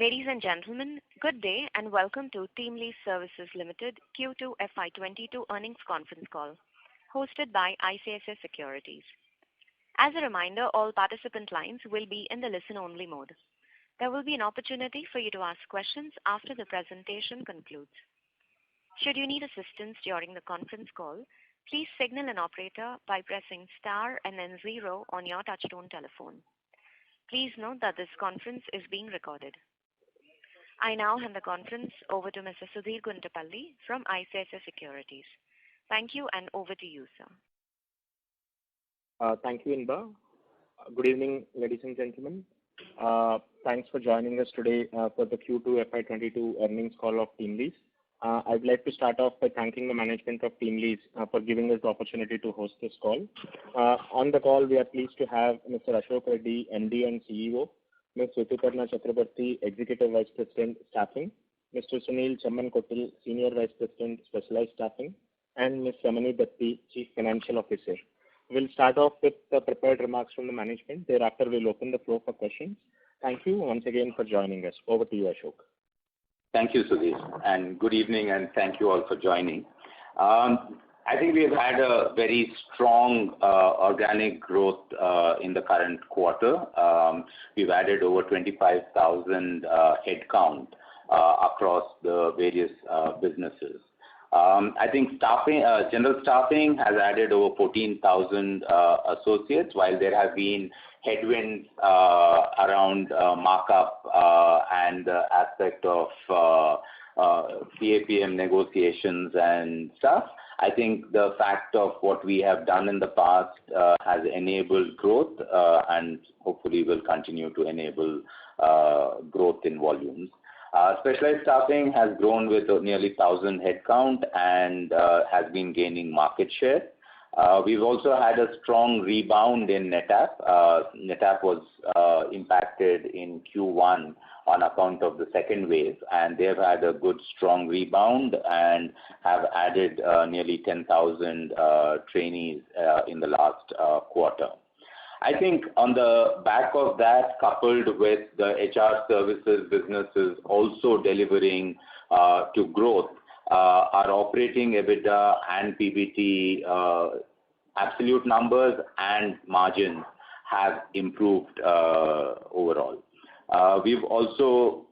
Ladies and gentlemen, good day and welcome to TeamLease Services Limited Q2 FY22 earnings conference call, hosted by ICICI Securities. As a reminder, all participant lines will be in the listen-only mode. There will be an opportunity for you to ask questions after the presentation concludes. Should you need assistance during the conference call, please signal an operator by pressing star and then 0 on your touchtone telephone. Please note that this conference is being recorded. I now hand the conference over to Mr. Sudheer Guntupalli from ICICI Securities. Thank you, and over to you, sir. Thank you, Inba. Good evening, ladies and gentlemen. Thanks for joining us today for the Q2 FY22 earnings call of TeamLease. I'd like to start off by thanking the management of TeamLease for giving us the opportunity to host this call. On the call, we are pleased to have Mr. Ashok Reddy, MD and CEO, Ms. Rituparna Chakraborty, Executive Vice President, Staffing, Mr. Sunil Chammankotil, Senior Vice President, Specialized Staffing, and Ms. Ramani Datti, Chief Financial Officer. We'll start off with the prepared remarks from the management. Thereafter, we'll open the floor for questions. Thank you once again for joining us. Over to you, Ashok. Thank you, Sudhir, and good evening, and thank you all for joining. I think we've had a very strong organic growth in the current quarter. We've added over 25,000 headcount across the various businesses. I think general staffing has added over 14,000 associates, while there have been headwinds around markup and the aspect of PAPM negotiations and stuff. I think the fact of what we have done in the past has enabled growth and hopefully will continue to enable growth in volumes. Specialized staffing has grown with nearly 1,000 headcount and has been gaining market share. We've also had a strong rebound in NETAP. NETAP was impacted in Q1 on account of the second wave, and they've had a good strong rebound and have added nearly 10,000 trainees in the last quarter. I think on the back of that, coupled with the HR services businesses also delivering to growth, our operating EBITDA and PBT absolute numbers and margins have improved overall. We've also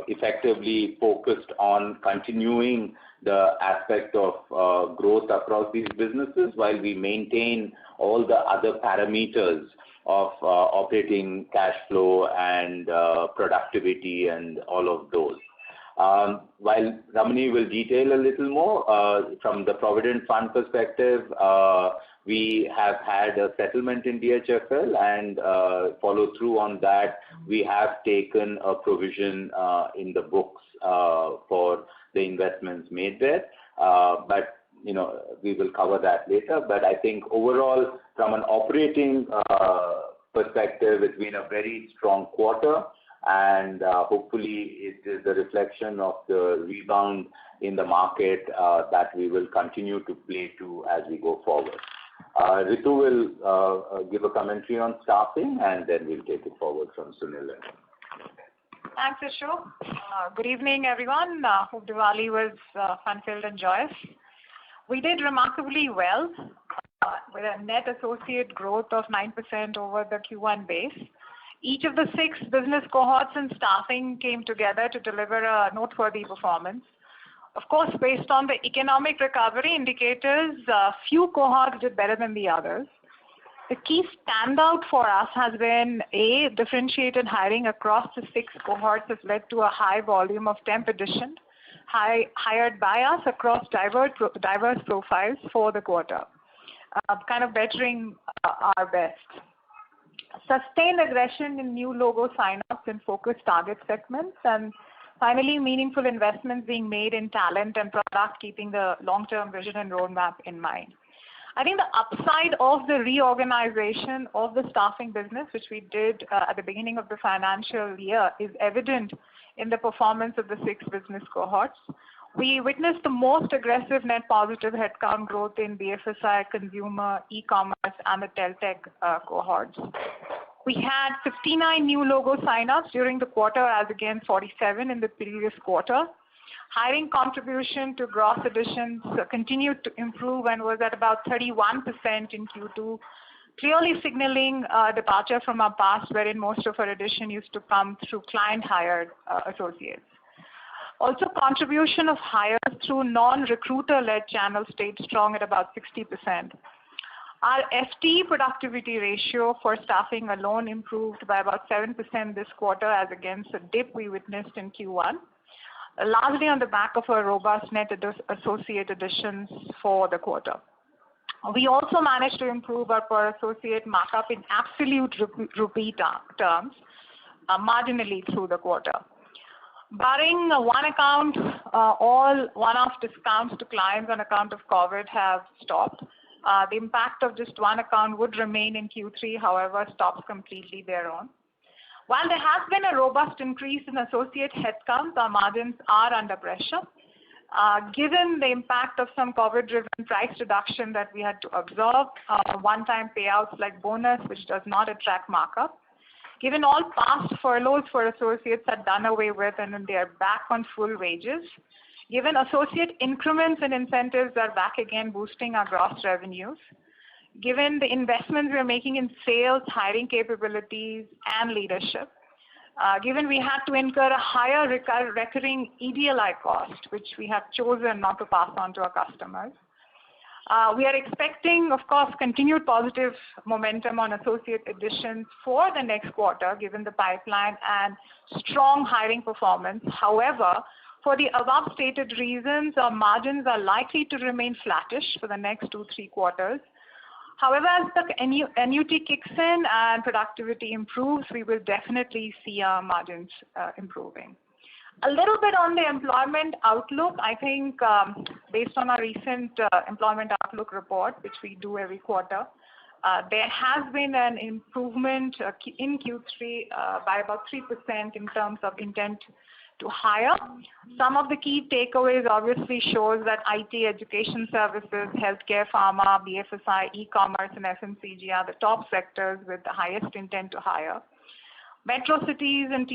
effectively focused on continuing the aspect of growth across these businesses while we maintain all the other parameters of operating cash flow and productivity and all of those. While Ramani will detail a little more, from the Provident Fund perspective, we have had a settlement in DHFL and follow through on that. We have taken a provision in the books for the investments made there, but we will cover that later. But I think overall, from an operating perspective, it's been a very strong quarter, and hopefully it is a reflection of the rebound in the market that we will continue to play to as we go forward. Ritu will give a commentary on staffing, and then we'll take it forward from Sunil. Thanks, Ashok. Good evening, everyone. Hope Diwali was fun-filled and joyous. We did remarkably well with a net associate growth of 9% over the Q1 base. Each of the 6 business cohorts in staffing came together to deliver a noteworthy performance. Of course, based on the economic recovery indicators, few cohorts did better than the others. The key standout for us has been differentiated hiring across the 6 cohorts has led to a high volume of temp addition, hired by us across diverse profiles for the quarter, kind of bettering our best. Sustained aggression in new logo sign-ups and focused target segments, and finally, meaningful investments being made in talent and product, keeping the long-term vision and roadmap in mind. I think the upside of the reorganization of the staffing business, which we did at the beginning of the financial year, is evident in the performance of the 6 business cohorts. We witnessed the most aggressive net positive headcount growth in BFSI, consumer, e-commerce, and the Teltech cohorts. We had 59 new logo sign-ups during the quarter as against 47 in the previous quarter. Hiring contribution to gross additions continued to improve and was at about 31% in Q2, clearly signaling a departure from our past wherein most of our addition used to come through client-hired associates. Also, contribution of hires through non-recruiter-led channels stayed strong at about 60%. Our FTE productivity ratio for staffing alone improved by about 7% this quarter as against a dip we witnessed in Q1, largely on the back of a robust net associate additions for the quarter. We also managed to improve our per associate markup in absolute rupee terms marginally through the quarter. Barring one account, all one-off discounts to clients on account of COVID have stopped. The impact of just one account would remain in Q3, however, stops completely thereon. While there has been a robust increase in associate headcounts, our margins are under pressure. Given the impact of some COVID-driven price reduction that we had to absorb, one-time payouts like bonus, which does not attract markup, given all past furloughs for associates are done away with and they are back on full wages, given associate increments and incentives are back again boosting our gross revenues, given the investments we are making in sales, hiring capabilities, and leadership, given we had to incur a higher recurring EDLI cost, which we have chosen not to pass on to our customers. We are expecting, of course, continued positive momentum on associate additions for the next quarter, given the pipeline and strong hiring performance. However, for the above stated reasons, our margins are likely to remain flattish for the next 2-3 quarters. However, as the annuity kicks in and productivity improves, we will definitely see our margins improving. A little bit on the employment outlook. I think based on our recent employment outlook report, which we do every quarter, there has been an improvement in Q3 by about 3% in terms of intent to hire. Some of the key takeaways obviously shows that IT, education services, healthcare, pharma, BFSI, e-commerce, and FMCG are the top sectors with the highest intent to hire. Metro and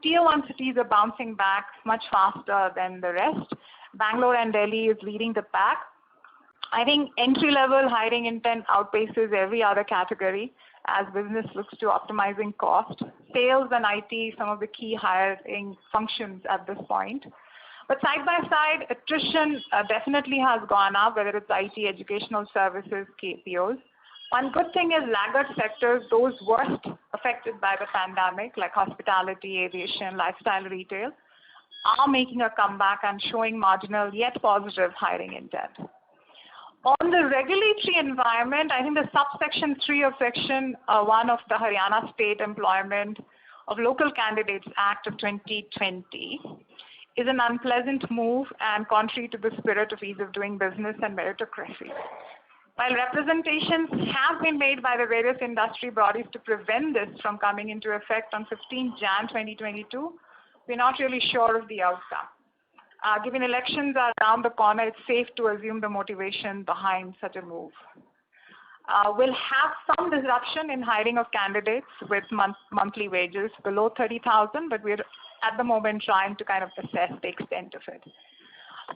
tier 1 cities are bouncing back much faster than the rest. Bangalore and Delhi is leading the pack. I think entry-level hiring intent outpaces every other category as business looks to optimizing cost. Sales and IT, some of the key hiring functions at this point. But side by side, attrition definitely has gone up, whether it's IT, educational services, KPOs. One good thing is laggard sectors, those worst affected by the pandemic, like hospitality, aviation, lifestyle retail, are making a comeback and showing marginal yet positive hiring intent. On the regulatory environment, I think the subsection 3 of section 1 of the Haryana State Employment of Local Candidates Act of 2020 is an unpleasant move and contrary to the spirit of ease of doing business and meritocracy. While representations have been made by the various industry bodies to prevent this from coming into effect on 15 Jan 2022, we're not really sure of the outcome. Given elections are around the corner, it's safe to assume the motivation behind such a move. We'll have some disruption in hiring of candidates with monthly wages below 30,000, but we're at the moment trying to kind of assess the extent of it.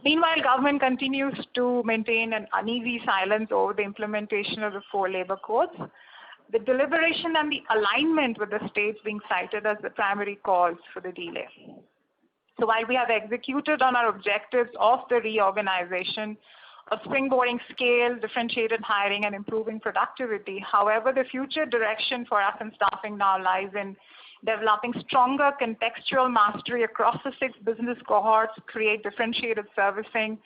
Meanwhile, government continues to maintain an uneasy silence over the implementation of the 4 labor codes, the deliberation and the alignment with the states being cited as the primary cause for the delay. So while we have executed on our objectives of the reorganization of springboarding scale, differentiated hiring, and improving productivity, however, the future direction for us in staffing now lies in developing stronger contextual mastery across the 6 business cohorts, create differentiated servicing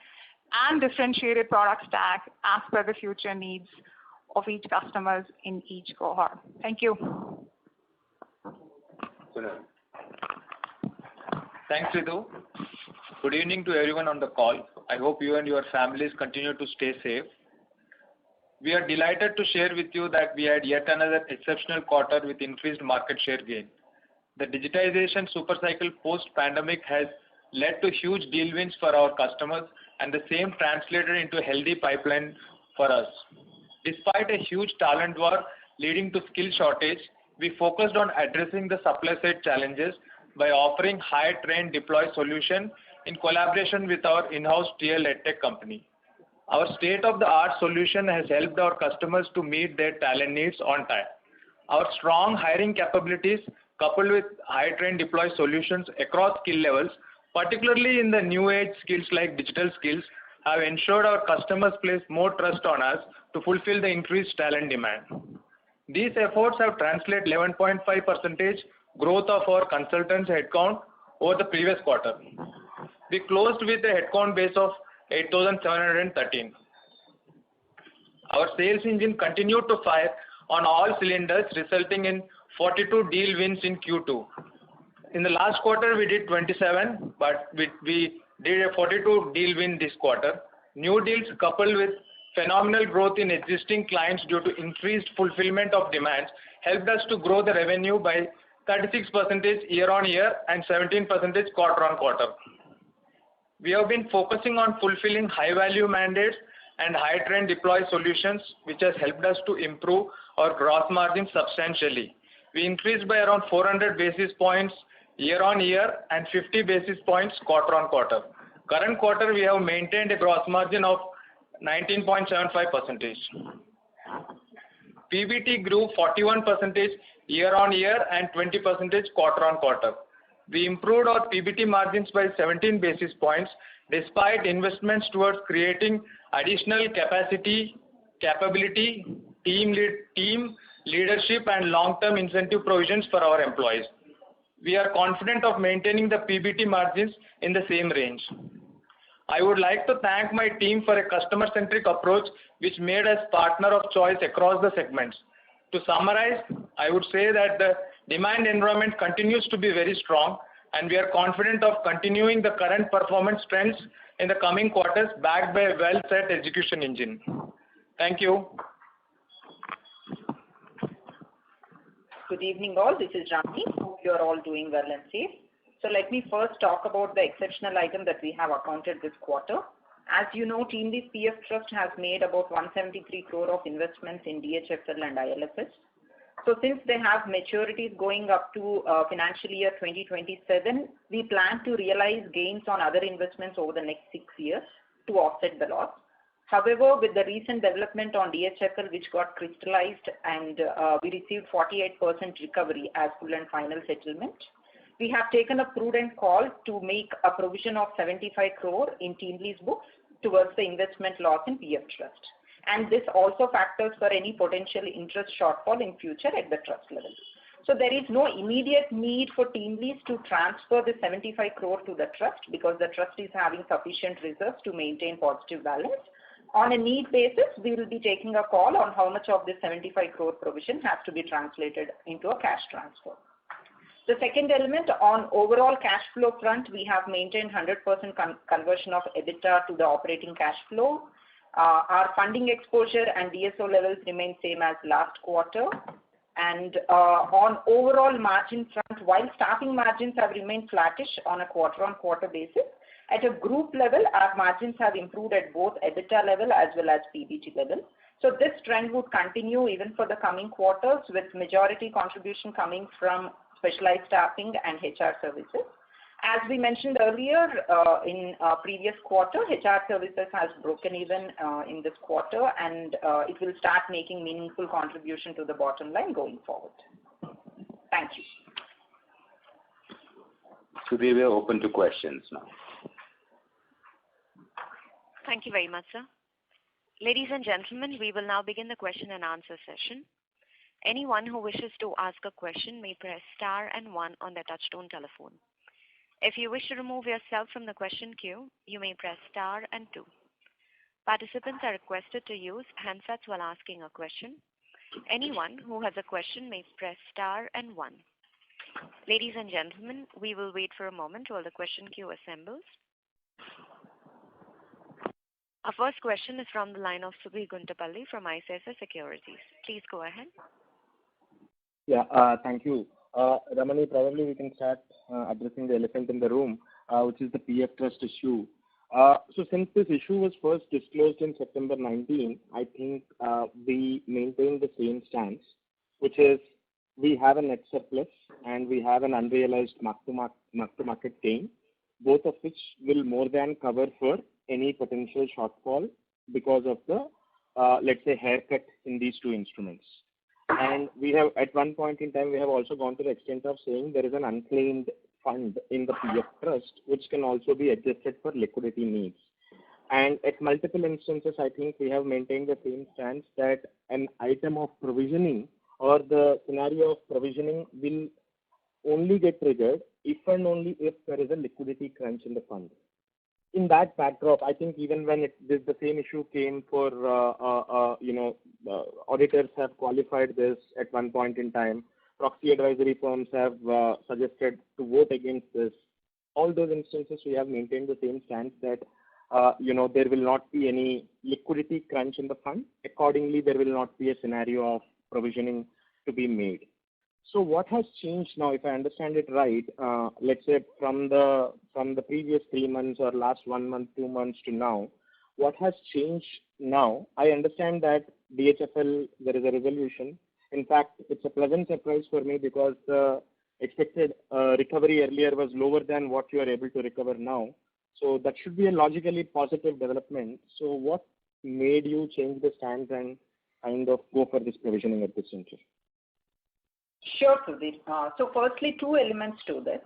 and differentiated product stack as per the future needs of each customers in each cohort. Thank you. Thanks, Ritu. Good evening to everyone on the call. I hope you and your families continue to stay safe. We are delighted to share with you that we had yet another exceptional quarter with increased market share gain. The digitization supercycle post-pandemic has led to huge deal wins for our customers, and the same translated into a healthy pipeline for us. Despite a huge talent war leading to skill shortage, we focused on addressing the supply side challenges by offering hire, train, deploy solution in collaboration with our in-house TL EdTech company. Our state-of-the-art solution has helped our customers to meet their talent needs on time. Our strong hiring capabilities, coupled with hire, train, deploy solutions across skill levels, particularly in the new age skills like digital skills, have ensured our customers place more trust on us to fulfill the increased talent demand. These efforts have translated 11.5% growth of our consultants headcount over the previous quarter. We closed with a headcount base of 8,713. Our sales engine continued to fire on all cylinders, resulting in 42 deal wins in Q2. In the last quarter, we did 27, but we did a 42 deal win this quarter. New deals coupled with phenomenal growth in existing clients due to increased fulfillment of demands helped us to grow the revenue by 36% year-on-year and 17% quarter-on-quarter. We have been focusing on fulfilling high-value mandates and hire, train, deploy solutions, which has helped us to improve our gross margin substantially. We increased by around 400 basis points year-on-year and 50 basis points quarter-on-quarter. Current quarter, we have maintained a gross margin of 19.75%. PBT grew 41% year-on-year and 20% quarter-on-quarter. We improved our PBT margins by 17 basis points despite investments towards creating additional capacity, capability, team leadership and long-term incentive provisions for our employees. We are confident of maintaining the PBT margins in the same range. I would like to thank my team for a customer-centric approach which made us partner of choice across the segments. To summarize, I would say that the demand environment continues to be very strong and we are confident of continuing the current performance trends in the coming quarters backed by a well-set execution engine. Thank you. Good evening all, this is Ramani. Hope you are all doing well and safe. So let me first talk about the exceptional item that we have accounted this quarter. As you know, TeamLease PF Trust has made about 173 crore of investments in DHFL and ILFS. So since they have maturities going up to financial year 2027, we plan to realize gains on other investments over the next 6 years to offset the loss. However, with the recent development on DHFL which got crystallized and we received 48% recovery as full and final settlement, we have taken a prudent call to make a provision of 75 crore in TeamLease books towards the investment loss in PF Trust. And this also factors for any potential interest shortfall in future at the trust level. So there is no immediate need for TeamLease to transfer the 75 crore to the trust because the trust is having sufficient reserves to maintain positive balance. On a need basis, we will be taking a call on how much of this 75 crore provision has to be translated into a cash transfer. The second element on overall cash flow front, we have maintained 100% conversion of EBITDA to the operating cash flow. Our funding exposure and DSO levels remain same as last quarter. And on overall margin front, while staffing margins have remained flattish on a quarter-on-quarter basis, at a group level, our margins have improved at both EBITDA level as well as PBT level. So this trend would continue even for the coming quarters with majority contribution coming from specialized staffing and HR services. As we mentioned earlier in previous quarter, HR services has broken even in this quarter and it will start making meaningful contribution to the bottom line going forward. Thank you. So we were open to questions now. Thank you very much, sir. Ladies and gentlemen, we will now begin the question and answer session. Anyone who wishes to ask a question may press star and 1 on their touchtone telephone. If you wish to remove yourself from the question queue, you may press star and 2. Participants are requested to use handsets while asking a question. Anyone who has a question may press star and 1. Ladies and gentlemen, we will wait for a moment while the question queue assembles. Our first question is from the line of Sudheer Guntupalli from ICICI Securities. Please go ahead. Yeah, thank you. Ramani, probably we can start addressing the elephant in the room, which is the PF Trust issue. So since this issue was first disclosed in September 19, I think we maintained the same stance, which is we have a net surplus and we have an unrealized mark-to-market gain, both of which will more than cover for any potential shortfall because of the, let's say, haircut in these two instruments. And we have, at one point in time, we have also gone to the extent of saying there is an unclaimed fund in the PF trust, which can also be adjusted for liquidity needs. And at multiple instances, I think we have maintained the same stance that an item of provisioning or the scenario of provisioning will only get triggered if and only if there is a liquidity crunch in the fund. In that backdrop, I think even when the same issue came for, auditors have qualified this at one point in time. Proxy advisory firms have suggested to vote against this. All those instances, we have maintained the same stance that, there will not be any liquidity crunch in the fund. Accordingly, there will not be a scenario of provisioning to be made. So what has changed now, if I understand it right, let's say from the previous 3 months or last 1 month, 2 months to now, what has changed now? I understand that DHFL, there is a resolution. In fact, it's a pleasant surprise for me because the expected recovery earlier was lower than what you are able to recover now. So that should be a logically positive development. So what made you change the stance and kind of go for this provisioning at this juncture? Sure, Sudhir. So firstly, two elements to this.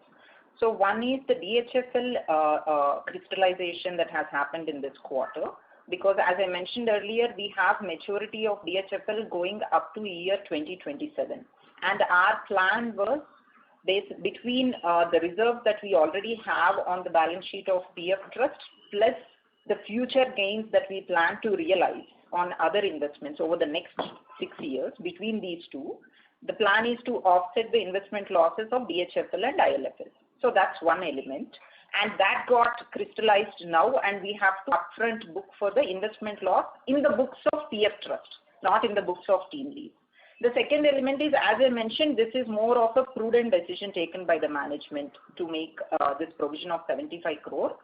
So one is the DHFL crystallization that has happened in this quarter, because as I mentioned earlier, we have maturity of DHFL going up to year 2027. And our plan was between the reserves that we already have on the balance sheet of PF Trust plus the future gains that we plan to realize on other investments over the next 6 years. Between these two, the plan is to offset the investment losses of DHFL and ILFL. So that's one element. And that got crystallized now, and we have to upfront book for the investment loss in the books of PF Trust, not in the books of TeamLease. The second element is, as I mentioned, this is more of a prudent decision taken by the management to make this provision of 75 crore.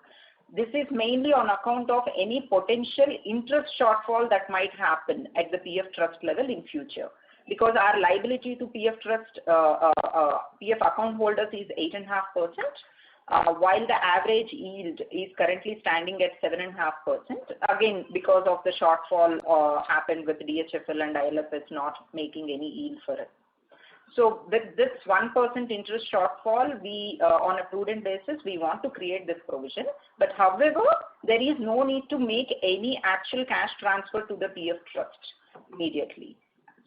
This is mainly on account of any potential interest shortfall that might happen at the PF Trust level in future. Because our liability to PF Trust, PF account holders is 8.5%, while the average yield is currently standing at 7.5%. Again, because of the shortfall happened with DHFL and ILFS not making any yield for it. So with this 1% interest shortfall, we, on a prudent basis, we want to create this provision. But however, there is no need to make any actual cash transfer to the PF Trust immediately.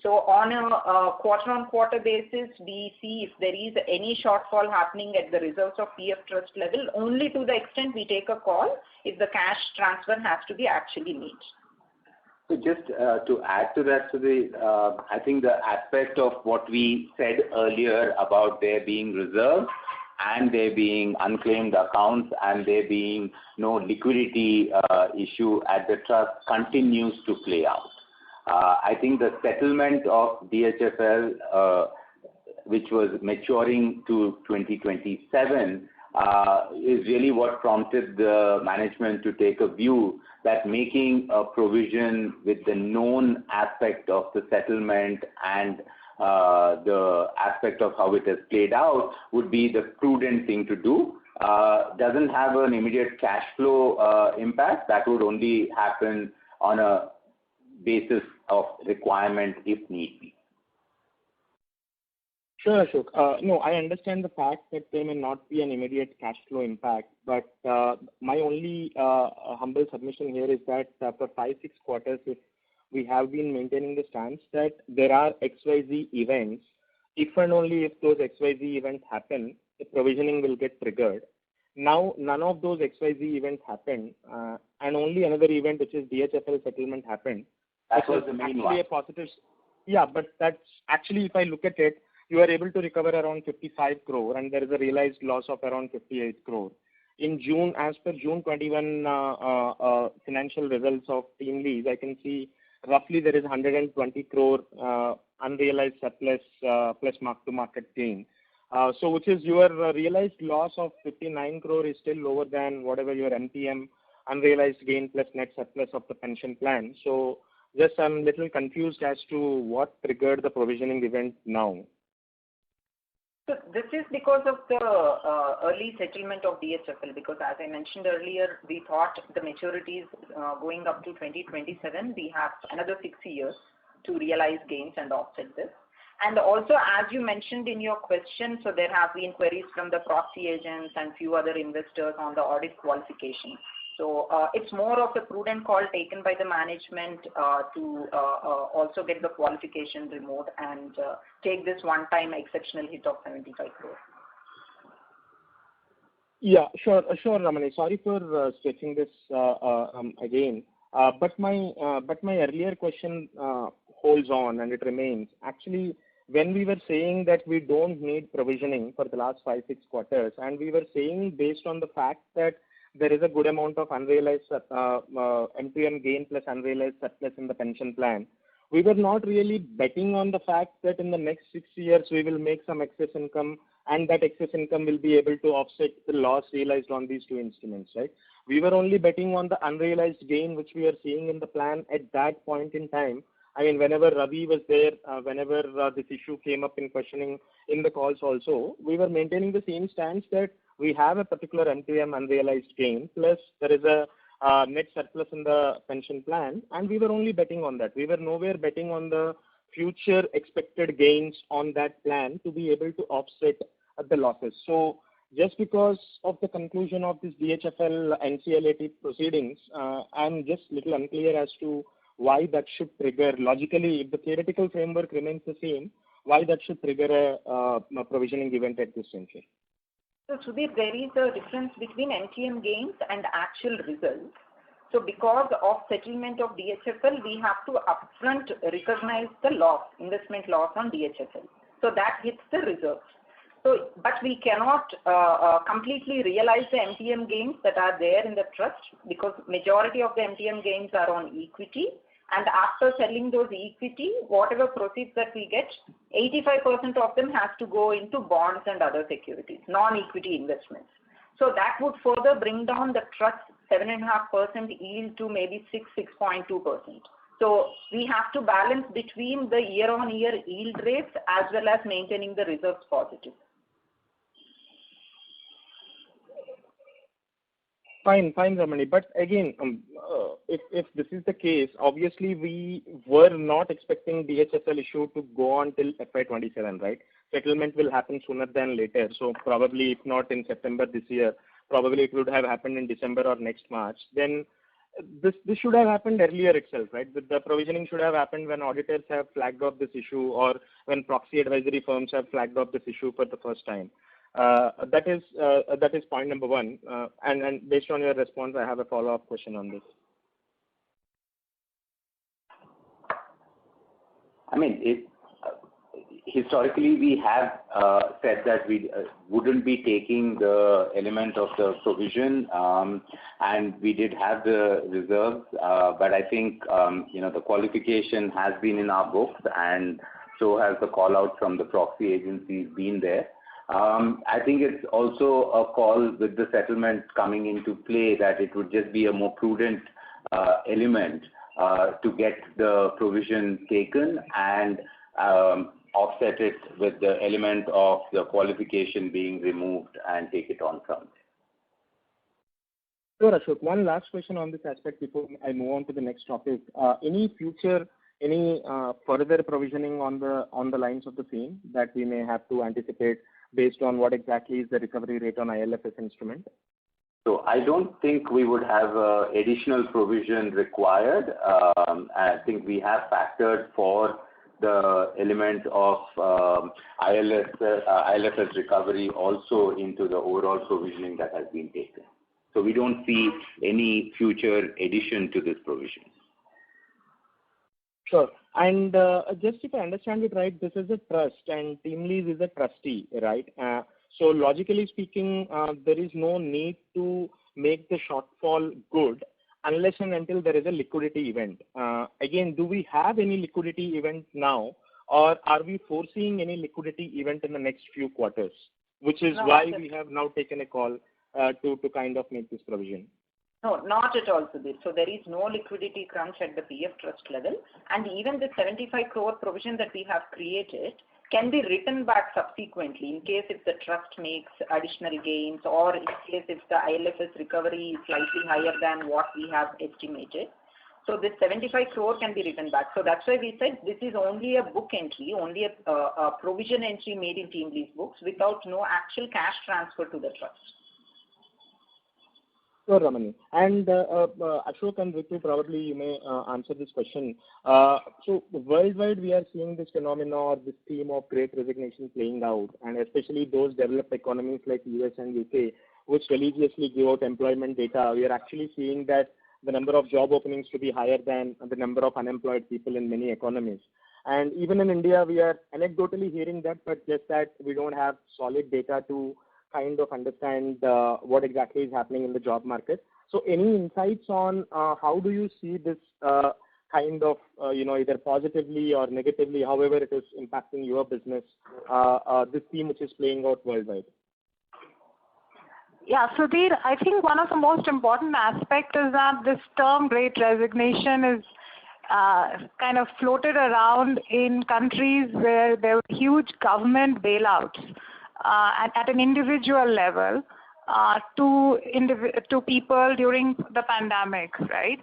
So on a quarter-on-quarter basis, we see if there is any shortfall happening at the reserves of PF Trust level, only to the extent we take a call if the cash transfer has to be actually made. So just to add to that, I think the aspect of what we said earlier about there being reserves and there being unclaimed accounts and there being no liquidity issue at the trust continues to play out. I think the settlement of DHFL, which was maturing to 2027, is really what prompted the management to take a view that making a provision with the known aspect of the settlement and the aspect of how it has played out would be the prudent thing to do. Doesn't have an immediate cash flow impact. That would only happen on a basis of requirement if need be. Sure, Ashok. No, I understand the fact that there may not be an immediate cash flow impact, but my only humble submission here is that for 5-6 quarters, if we have been maintaining the stance that there are XYZ events, if and only if those XYZ events happen, the provisioning will get triggered. Now, none of those XYZ events happened, and only another event, which is DHFL settlement, happened. That was the main one. A positive. Yeah, but that's actually, if I look at it, you are able to recover around 55 crore, and there is a realized loss of around 58 crore. In June, as per June 21 financial results of TeamLease, I can see roughly there is 120 crore unrealized surplus plus mark-to-market gain. So which is your realized loss of 59 crore is still lower than whatever your MTM unrealized gain plus net surplus of the pension plan. So just I'm a little confused as to what triggered the provisioning event now. So this is because of the early settlement of DHFL, because as I mentioned earlier, we thought the maturities going up to 2027, we have another 6 years to realize gains and offset this. And also, as you mentioned in your question, so there have been queries from the proxy agents and few other investors on the audit qualification. So it's more of a prudent call taken by the management to also get the qualification removed and take this one-time exceptional hit of 75 crores. Yeah, sure, Ramani. Sorry for stretching this again. But my earlier question holds on and it remains. Actually, when we were saying that we don't need provisioning for the last 5-6 quarters, and we were saying based on the fact that there is a good amount of unrealized MTM gain plus unrealized surplus in the pension plan, we were not really betting on the fact that in the next 6 years we will make some excess income and that excess income will be able to offset the loss realized on these two instruments, right? We were only betting on the unrealized gain which we are seeing in the plan at that point in time. I mean, whenever Ravi was there, whenever this issue came up in questioning in the calls also, we were maintaining the same stance that we have a particular MTM unrealized gain, plus there is a net surplus in the pension plan, and we were only betting on that. We were nowhere betting on the future expected gains on that plan to be able to offset the losses. So just because of the conclusion of this DHFL NCLAT proceedings, I'm just little unclear as to why that should trigger, logically, if the theoretical framework remains the same, why that should trigger a provisioning event at this juncture. So Sudhir, there is a difference between MTM gains and actual results. So because of settlement of DHFL, we have to upfront recognize the loss, investment loss on DHFL. So that hits the reserves. So, but we cannot completely realize the MTM gains that are there in the trust, because majority of the MTM gains are on equity. And after selling those equity, whatever proceeds that we get, 85% of them has to go into bonds and other securities, non-equity investments. So that would further bring down the trust 7.5% yield to maybe 6.2%. So we have to balance between the year-on-year yield rates as well as maintaining the reserves positive. Fine, Ramani. But again, if this is the case, obviously we were not expecting DHFL issue to go on till FY27, right? Settlement will happen sooner than later. So probably, if not in September this year, probably it would have happened in December or next March. Then this should have happened earlier itself, right? The provisioning should have happened when auditors have flagged up this issue or when proxy advisory firms have flagged up this issue for the first time. That is point number one. And based on your response, I have a follow-up question on this. I mean, historically we have said that we wouldn't be taking the element of the provision, and we did have the reserves, but I think the qualification has been in our books, and so has the call out from the proxy agencies been there. I think it's also a call with the settlement coming into play that it would just be a more prudent element to get the provision taken and offset it with the element of the qualification being removed and take it on from Sure, Ashok. One last question on this aspect before I move on to the next topic. Any further provisioning on the lines of the same that we may have to anticipate based on what exactly is the recovery rate on ILFS instrument? So I don't think we would have additional provision required. I think we have factored for the element of ILFS recovery also into the overall provisioning that has been taken. So we don't see any future addition to this provision. Sure. And just if I understand it right, this is a trust and TeamLease is a trustee, right? So logically speaking, there is no need to make the shortfall good unless and until there is a liquidity event. Again, do we have any liquidity event now, or are we foreseeing any liquidity event in the next few quarters, which is why we have now taken a call to kind of make this provision? No, not at all, Sudhir. So there is no liquidity crunch at the PF trust level, and even the 75 crore provision that we have created can be written back subsequently in case if the trust makes additional gains or in case if the ILFS recovery is slightly higher than what we have estimated. So this 75 crore can be written back. So that's why we said this is only a book entry, only a provision entry made in TeamLease books without no actual cash transfer to the trust. Sure, Ramani. And Ashok and Ritu, probably you may answer this question. So worldwide, we are seeing this phenomena or this theme of great resignation playing out, and especially those developed economies like US and UK, which religiously give out employment data. We are actually seeing that the number of job openings to be higher than the number of unemployed people in many economies. And even in India, we are anecdotally hearing that, but just that we don't have solid data to kind of understand what exactly is happening in the job market. So any insights on how do you see this kind of, either positively or negatively, however it is impacting your business, this theme which is playing out worldwide? Yeah, Sudhir, I think one of the most important aspects is that this term great resignation is kind of floated around in countries where there were huge government bailouts at an individual level to people during the pandemic, right?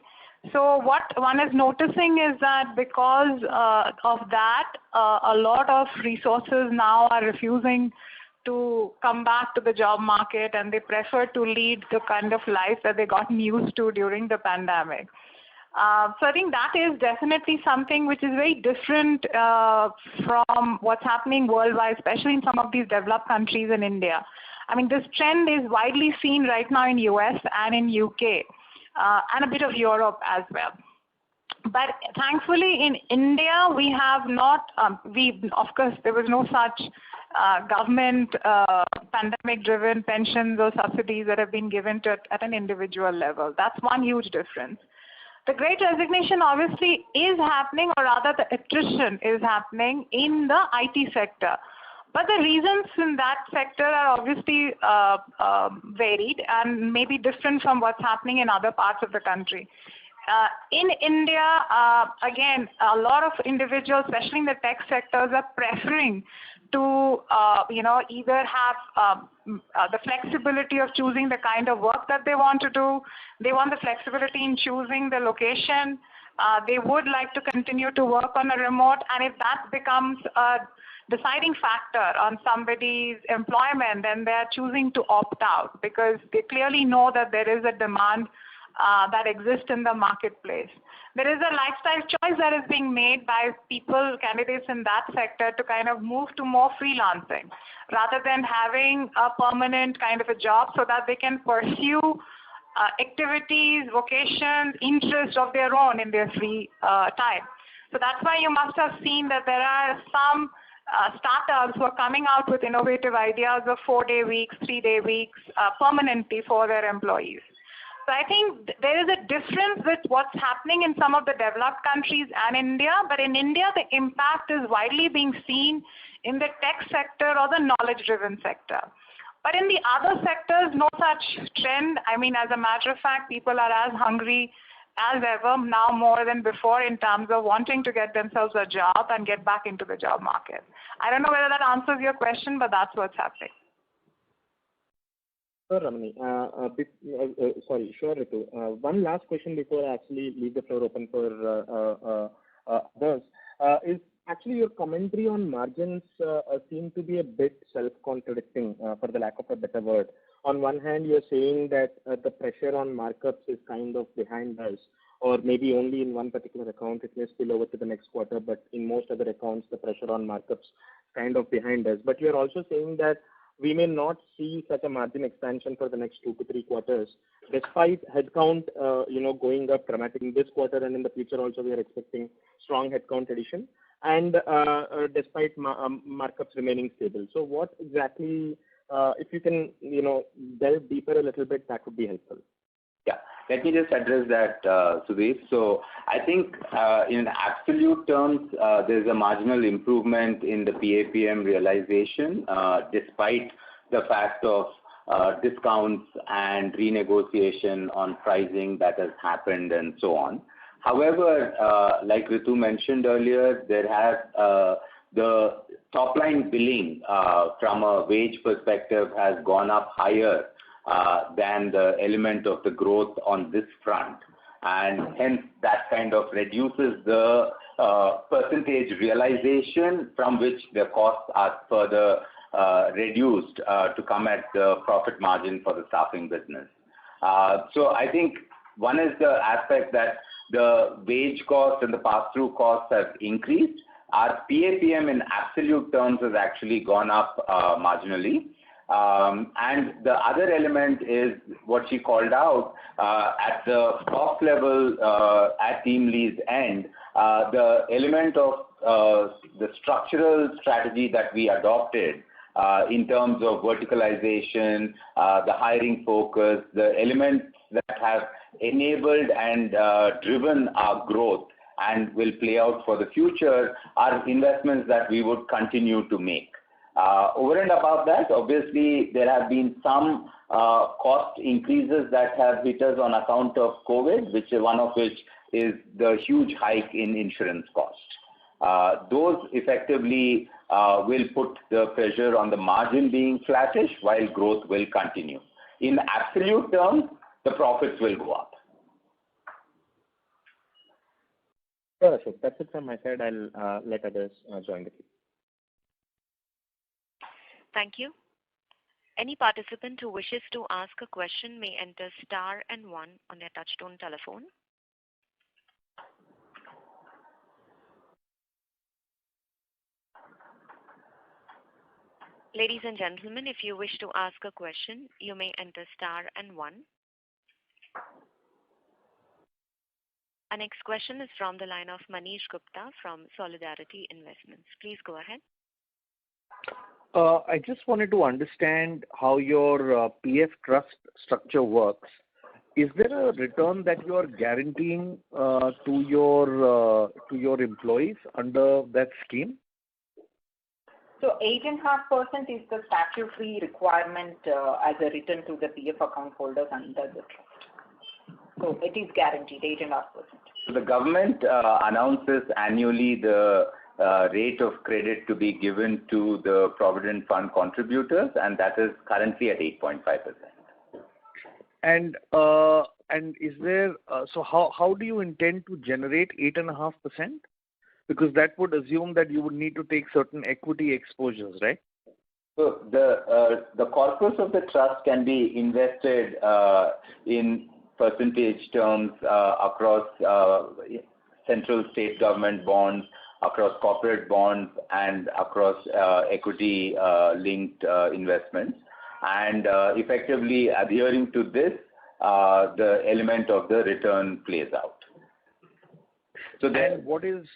So what one is noticing is that because of that, a lot of resources now are refusing to come back to the job market, and they prefer to lead the kind of life that they got used to during the pandemic. So I think that is definitely something which is very different from what's happening worldwide, especially in some of these developed countries in India. I mean, this trend is widely seen right now in US and in UK and a bit of Europe as well. But thankfully in India, we have not, of course, there was no such government pandemic-driven pensions or subsidies that have been given to at an individual level. That's one huge difference. The great resignation obviously is happening, or rather the attrition is happening in the IT sector. But the reasons in that sector are obviously varied and maybe different from what's happening in other parts of the country. In India, again, a lot of individuals, especially in the tech sectors, are preferring to either have the flexibility of choosing the kind of work that they want to do. They want the flexibility in choosing the location. They would like to continue to work on a remote, and if that becomes a deciding factor on somebody's employment, then they're choosing to opt out because they clearly know that there is a demand that exists in the marketplace. There is a lifestyle choice that is being made by people, candidates in that sector, to kind of move to more freelancing rather than having a permanent kind of a job, so that they can pursue activities, vocations, interests of their own in their free time. So that's why you must have seen that there are some startups who are coming out with innovative ideas of 4-day weeks, 3-day weeks permanently for their employees. So I think there is a difference with what's happening in some of the developed countries and India, but in India the impact is widely being seen in the tech sector or the knowledge-driven sector. But in the other sectors, no such trend. I mean, as a matter of fact, people are as hungry as ever, now more than before, in terms of wanting to get themselves a job and get back into the job market. I don't know whether that answers your question, but that's what's happening. Sure, Ramani. Sure, Ritu. One last question before I actually leave the floor open for others. Is actually your commentary on margins seem to be a bit self-contradicting, for the lack of a better word. On one hand, you're saying that the pressure on markups is kind of behind us, or maybe only in one particular account it may spill over to the next quarter, but in most other accounts the pressure on markups kind of behind us. But you're also saying that we may not see such a margin expansion for the next 2 to 3 quarters, despite headcount, going up dramatically this quarter, and in the future also we are expecting strong headcount addition, and despite markups remaining stable. So what exactly, if you can, delve deeper a little bit, that would be helpful. Yeah, let me just address that, Sudhir. So I think in absolute terms, there's a marginal improvement in the PAPM realization, despite the fact of discounts and renegotiation on pricing that has happened and so on. However, like Ritu mentioned earlier, there has the top line billing from a wage perspective has gone up higher than the element of the growth on this front. And hence that kind of reduces the percentage realization from which the costs are further reduced to come at the profit margin for the staffing business. So I think one is the aspect that the wage costs and the pass-through costs have increased. Our PAPM in absolute terms has actually gone up marginally. And the other element is what she called out at the cost level at TeamLease's end, the element of the structural strategy that we adopted in terms of verticalization, the hiring focus, the elements that have enabled and driven our growth and will play out for the future are investments that we would continue to make. Over and above that, obviously, there have been some cost increases that have hit us on account of COVID, one of which is the huge hike in insurance costs. Those effectively will put the pressure on the margin being flattish while growth will continue. In absolute terms, the profits will go up. Sure, Ashok. That's it from my side. I'll let others join the queue. Thank you. Any participant who wishes to ask a question may enter star and 1 on their touchtone telephone. Ladies and gentlemen, if you wish to ask a question, you may enter star and 1. Our next question is from the line of Manish Gupta from Solidarity Investments. Please go ahead. I just wanted to understand how your PF trust structure works. Is there a return that you are guaranteeing to your employees under that scheme? So 8.5% is the statutory requirement as a return to the PF account holders under the trust. So it is guaranteed 8.5%. So the government announces annually the rate of credit to be given to the Provident Fund contributors, and that is currently at 8.5%. And is there so how do you intend to generate 8.5%? Because that would assume that you would need to take certain equity exposures, right? So the corpus of the trust can be invested in percentage terms across central state government bonds, across corporate bonds, and across equity linked investments. And effectively adhering to this, the element of the return plays out. So then what is...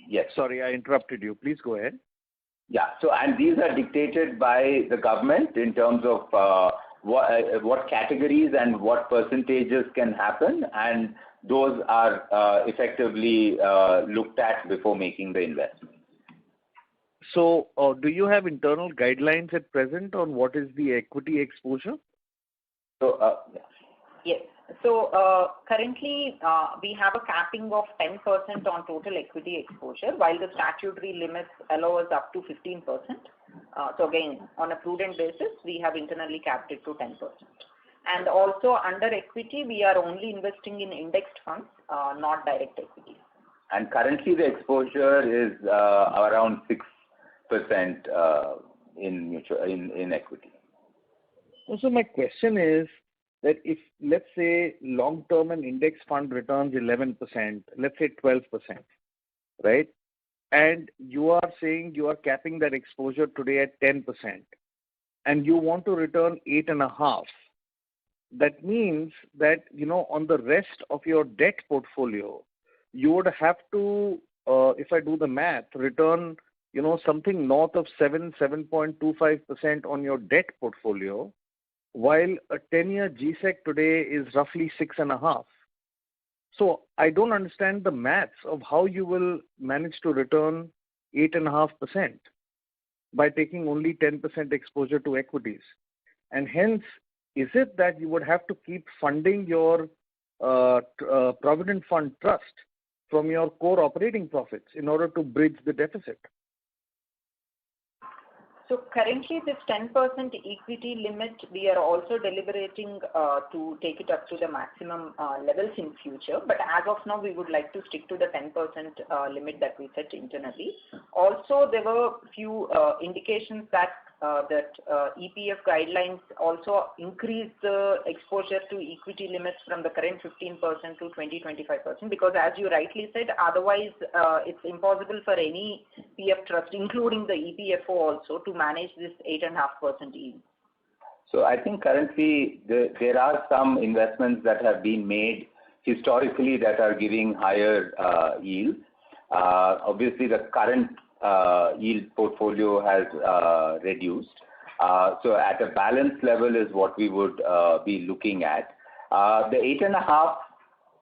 Yes. Sorry, I interrupted you. Please go ahead. Yeah. So, and these are dictated by the government in terms of what categories and what percentages can happen, and those are effectively looked at before making the investment. So, do you have internal guidelines at present on what is the equity exposure? So, Yes. So currently we have a capping of 10% on total equity exposure, while the statutory limits allow us up to 15%. So again, on a prudent basis, we have internally capped it to 10%. And also under equity, we are only investing in indexed funds, not direct equity. And currently the exposure is around 6% in equity. So my question is that if, let's say, long-term and index fund returns 11%, let's say 12%, right? And you are saying you are capping that exposure today at 10%, and you want to return 8.5%. That means that, on the rest of your debt portfolio, you would have to, if I do the math, return, something north of 7.25% on your debt portfolio, while a 10-year GSEC today is roughly 6.5%. So I don't understand the maths of how you will manage to return 8.5% by taking only 10% exposure to equities. And hence, is it that you would have to keep funding your Provident Fund Trust from your core operating profits in order to bridge the deficit? So currently this 10% equity limit, we are also deliberating to take it up to the maximum levels in future. But as of now, we would like to stick to the 10% limit that we set internally. Also, there were few indications that EPF guidelines also increase the exposure to equity limits from the current 15% to 20-25%, because as you rightly said, otherwise it's impossible for any PF trust, including the EPFO also, to manage this 8.5% yield. So I think currently there are some investments that have been made historically that are giving higher yields. Obviously, the current yield portfolio has reduced. So at a balanced level is what we would be looking at. The 8.5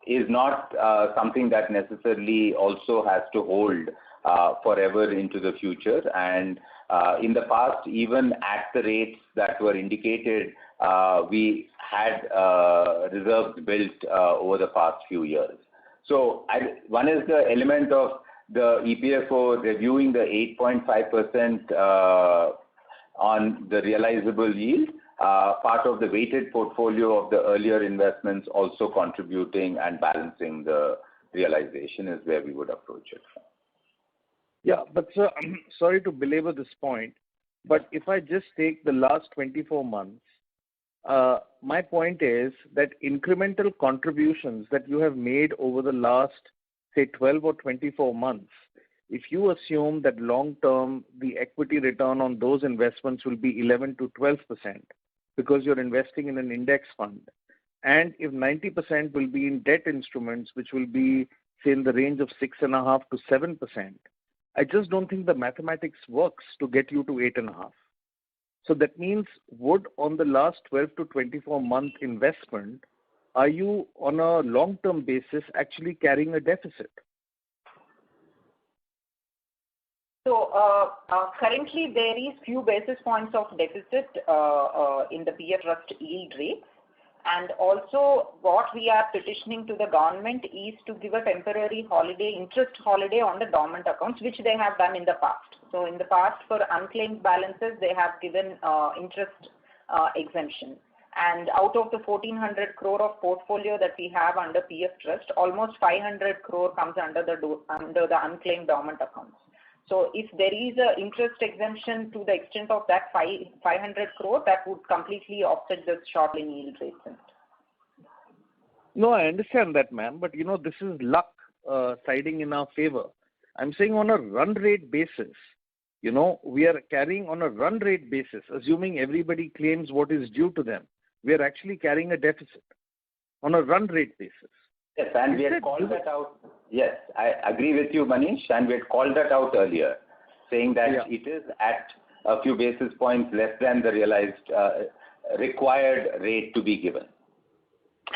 is not something that necessarily also has to hold forever into the future. And in the past, even at the rates that were indicated, we had reserves built over the past few years. So one is the element of the EPFO reviewing the 8.5% on the realizable yield, part of the weighted portfolio of the earlier investments also contributing and balancing the realization is where we would approach it. Yeah, but sir, I'm sorry to belabor this point, but if I just take the last 24 months, my point is that incremental contributions that you have made over the last, say, 12 or 24 months, if you assume that long term the equity return on those investments will be 11 to 12% because you're investing in an index fund, and if 90% will be in debt instruments, which will be, say, in the range of 6.5 to 7%, I just don't think the mathematics works to get you to 8.5. So that means, would on the last 12 to 24 month investment, are you on a long-term basis actually carrying a deficit? So currently there is few basis points of deficit in the PF trust yield rate. And also what we are petitioning to the government is to give a temporary holiday, interest holiday on the dormant accounts, which they have done in the past. So in the past, for unclaimed balances, they have given interest exemption. And out of the 1400 crore of portfolio that we have under PF trust, almost 500 crore comes under the unclaimed dormant accounts. So if there is an interest exemption to the extent of that 500 crore, that would completely offset this short in yield rates. No, I understand that, ma'am, but this is luck siding in our favor. I'm saying on a run rate basis, we are carrying on a run rate basis, assuming everybody claims what is due to them. We are actually carrying a deficit on a run rate basis. Yes, and we had called that out. Yes, I agree with you, Manish, and we had called that out earlier, saying that it is at a few basis points less than the realized required rate to be given.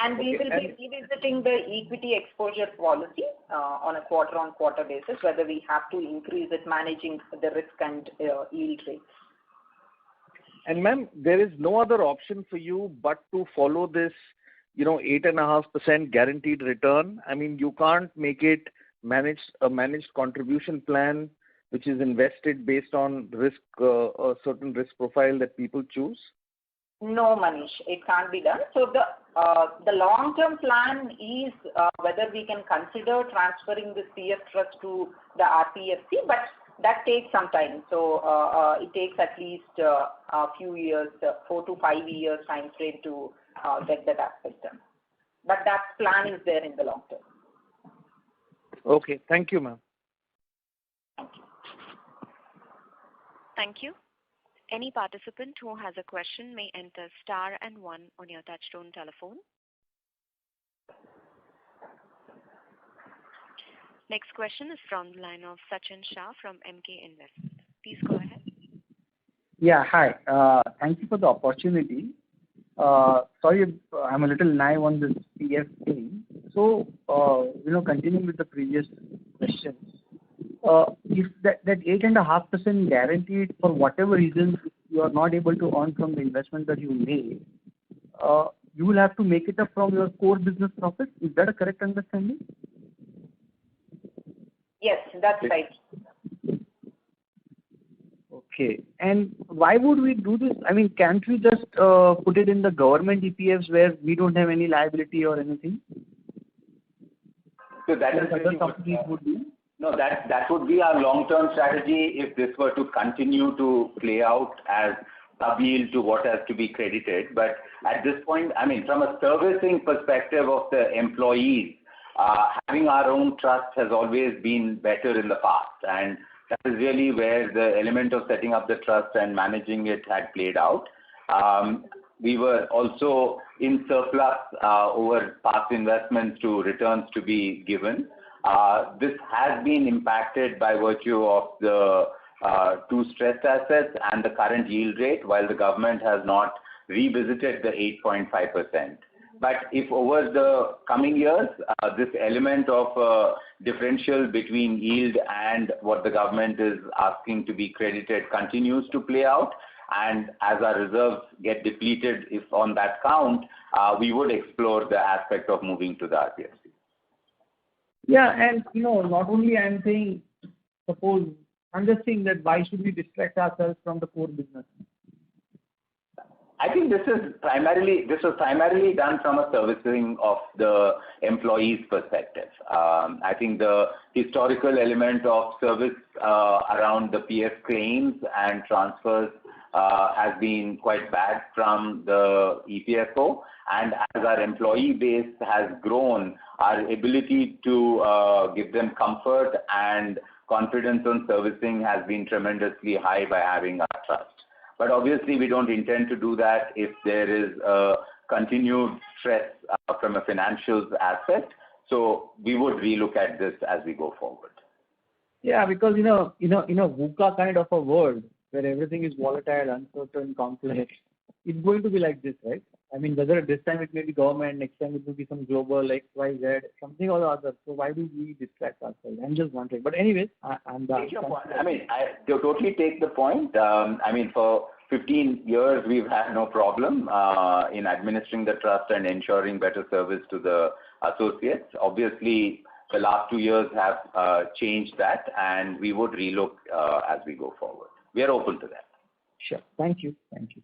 And we will be revisiting the equity exposure policy on a quarter-on-quarter basis, whether we have to increase it, managing the risk and yield rates. And ma'am, there is no other option for you but to follow this 8.5% guaranteed return. I mean, you can't make it a managed contribution plan which is invested based on risk, a certain risk profile that people choose. No, Manish, it can't be done. So the long-term plan is whether we can consider transferring this PF trust to the RPFC, but that takes some time. So it takes at least a few years, 4 to 5 years time frame to get that aspect done. But that plan is there in the long term. Okay. Thank you, ma'am. Thank you. Thank you. Any participant who has a question may enter star and 1 on your touchtone telephone. Next question is from the line of Sachin Shah from MK Investment. Please go ahead. Yeah, hi. Thank you for the opportunity. Sorry, I'm a little naive on this PF thing. So, continuing with the previous question, if that 8.5% guaranteed for whatever reason you are not able to earn from the investment that you made, you will have to make it up from your core business profit. Is that a correct understanding? Yes, that's right. Okay. And why would we do this? I mean, can't we just put it in the government EPFs where we don't have any liability or anything? So that is Like other really companies would do? No, that would be our long-term strategy if this were to continue to play out as sub-yield to what has to be credited. But at this point, I mean, from a servicing perspective of the employees, having our own trust has always been better in the past. And that is really where the element of setting up the trust and managing it had played out. We were also in surplus over past investments to returns to be given. This has been impacted by virtue of the two stressed assets and the current yield rate, while the government has not revisited the 8.5%. But if over the coming years, this element of differential between yield and what the government is asking to be credited continues to play out, and as our reserves get depleted, if on that count, we would explore the aspect of moving to the RPFC. Yeah, and not only I'm saying, suppose I'm just saying that why should we distract ourselves from the core business? I think this was primarily done from a servicing of the employees' perspective. I think the historical element of service around the PF claims and transfers has been quite bad from the EPFO, and as our employee base has grown, our ability to give them comfort and confidence on servicing has been tremendously high by having our trust. But obviously, we don't intend to do that if there is a continued stress from a financials aspect. So we would relook at this as we go forward. Yeah, because in a VUCA kind of a world where everything is volatile, uncertain, complex, it's going to be like this, right? I mean, whether this time it may be government, next time it will be some global X, Y, Z, something or the other. So why do we distract ourselves? I'm just wondering. But anyways, I'm done. I totally take the point. For 15 years, we've had no problem in administering the trust and ensuring better service to the associates. Obviously, the last 2 years have changed that, and we would relook as we go forward. We are open to that. Sure. Thank you. Thank you.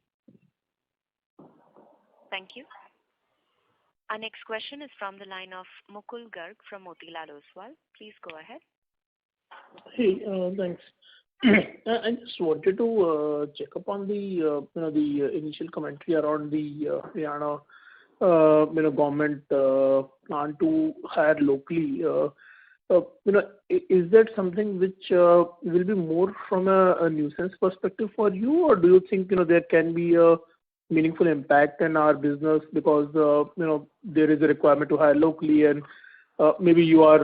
Our next question is from the line of Mukul Garg from Motilal Oswal. Please go ahead. Hey, thanks. I just wanted to check up on the initial commentary around the Haryana government plan to hire locally. Is that something which will be more from a nuisance perspective for you, or do you think there can be a meaningful impact in our business because there is a requirement to hire locally, and maybe you will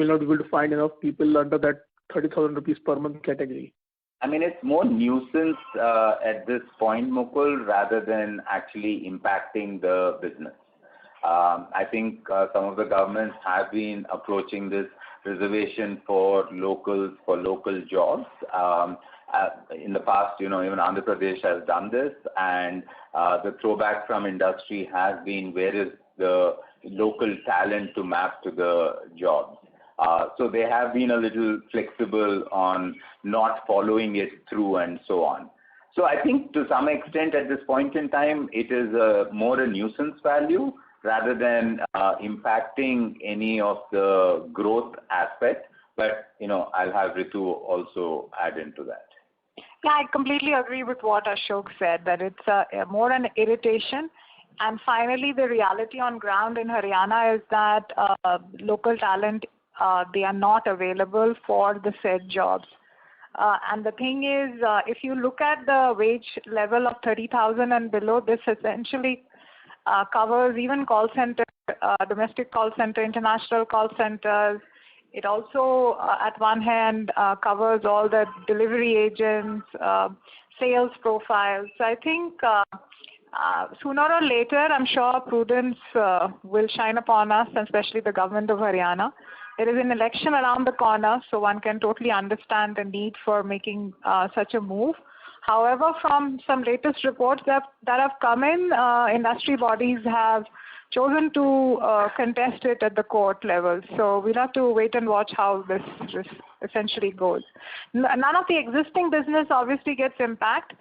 not be able to find enough people under that 30,000 rupees per month category? I mean, it's more nuisance at this point, Mukul, rather than actually impacting the business. I think some of the governments have been approaching this reservation for locals, for local jobs. In the past, even Andhra Pradesh has done this, and the throwback from industry has been where is the local talent to map to the jobs. So they have been a little flexible on not following it through and so on. So I think to some extent at this point in time, it is more a nuisance value rather than impacting any of the growth aspect. But, I'll have Ritu also add into that. Yeah, I completely agree with what Ashok said, that it's more an irritation. And finally, the reality on ground in Haryana is that local talent, they are not available for the said jobs. And the thing is, if you look at the wage level of 30,000 and below, this essentially covers even call center, domestic call center, international call centers. It also, at one hand, covers all the delivery agents, sales profiles. So I think sooner or later, I'm sure prudence will shine upon us, and especially the government of Haryana. There is an election around the corner, so one can totally understand the need for making such a move. However, from some latest reports that have come in, industry bodies have chosen to contest it at the court level. So we'll have to wait and watch how this essentially goes. None of the existing business obviously gets impact.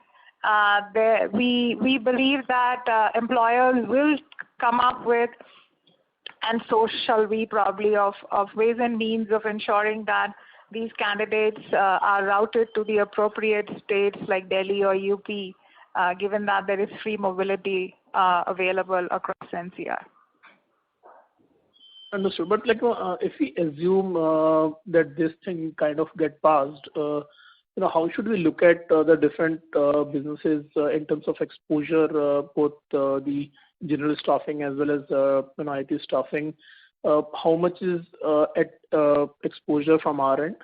We believe that employers will come up with, and so shall we probably, of ways and means of ensuring that these candidates are routed to the appropriate states like Delhi or UP, given that there is free mobility available across NCR. Understood. But if we assume that this thing kind of get passed, how should we look at the different businesses in terms of exposure, both the general staffing as well as IT staffing? How much is at exposure from our end?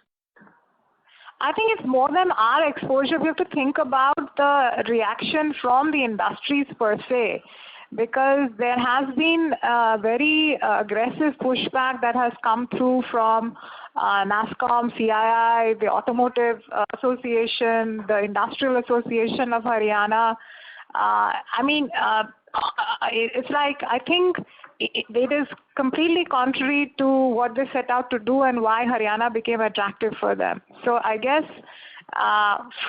I think it's more than our exposure. We have to think about the reaction from the industries per se, because there has been a very aggressive pushback that has come through from NASSCOM, CII, the Automotive Association, the Industrial Association of Haryana. It's like, I think it is completely contrary to what they set out to do and why Haryana became attractive for them. So I guess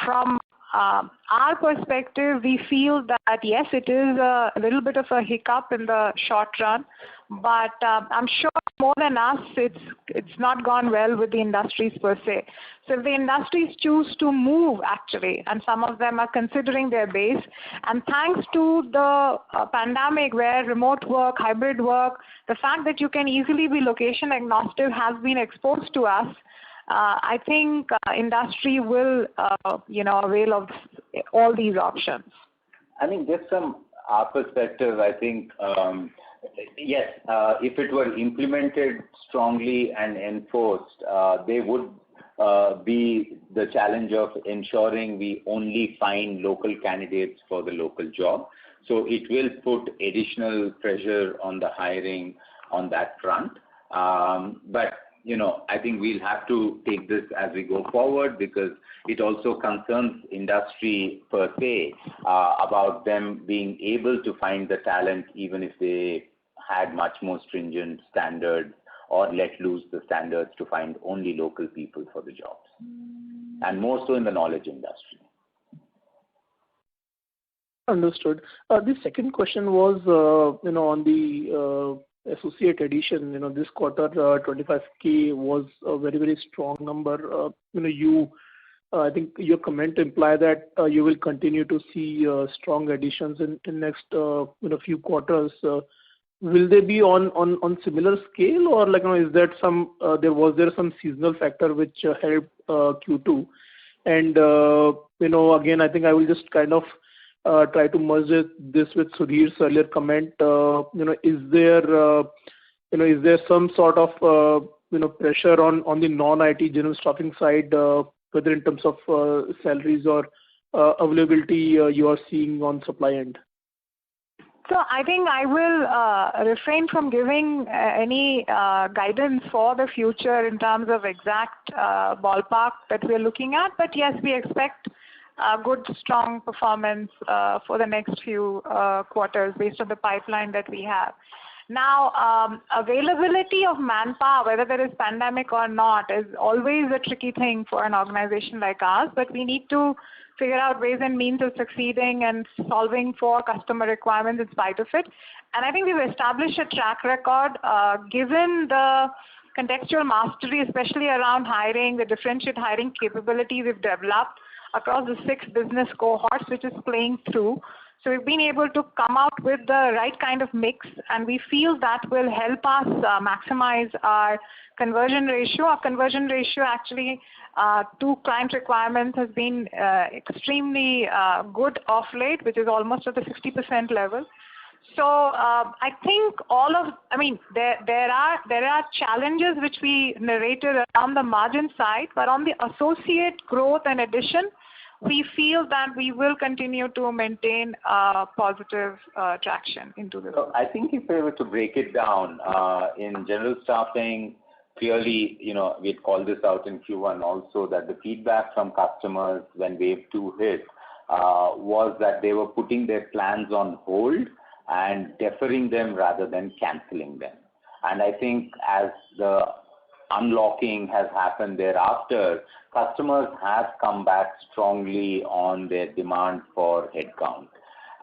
from our perspective, we feel that yes, it is a little bit of a hiccup in the short run, but I'm sure more than us, it's not gone well with the industries per se. So if the industries choose to move actually, and some of them are considering their base, and thanks to the pandemic where remote work, hybrid work, the fact that you can easily be location agnostic has been exposed to us, I think industry will, avail of all these options. I think just from our perspective, I think, yes, if it were implemented strongly and enforced, they would be the challenge of ensuring we only find local candidates for the local job. So it will put additional pressure on the hiring on that front. But I think we'll have to take this as we go forward, because it also concerns industry per se about them being able to find the talent even if they had much more stringent standards or let loose the standards to find only local people for the jobs, and more so in the knowledge industry. Understood. The second question was, on the associate addition. This quarter, 25K was a very, very strong number. I think your comment implied that you will continue to see strong additions in next few quarters. Will they be on similar scale, or is that was there some seasonal factor which helped Q2? And again, I think I will just kind of try to merge this with Sudhir's earlier comment. Is there some sort of pressure on the non-IT general staffing side, whether in terms of salaries or availability you are seeing on supply end? So I think I will refrain from giving any guidance for the future in terms of exact ballpark that we are looking at. But yes, we expect good, strong performance for the next few quarters based on the pipeline that we have. Now, availability of manpower, whether there is pandemic or not, is always a tricky thing for an organization like ours. But we need to figure out ways and means of succeeding and solving for customer requirements in spite of it. And I think we've established a track record, given the contextual mastery, especially around hiring, the differentiated hiring capability we've developed across the 6 business cohorts, which is playing through. So we've been able to come out with the right kind of mix, and we feel that will help us maximize our conversion ratio. Our conversion ratio actually to client requirements has been extremely good of late, which is almost at the 60% level. So I think there are challenges which we narrated on the margin side, but on the associate growth and addition, we feel that we will continue to maintain positive traction into this. So I think if we were to break it down in general staffing, clearly, we had called this out in Q1 also, that the feedback from customers when wave 2 hit was that they were putting their plans on hold and deferring them rather than cancelling them. And I think as the unlocking has happened thereafter, customers have come back strongly on their demand for headcount.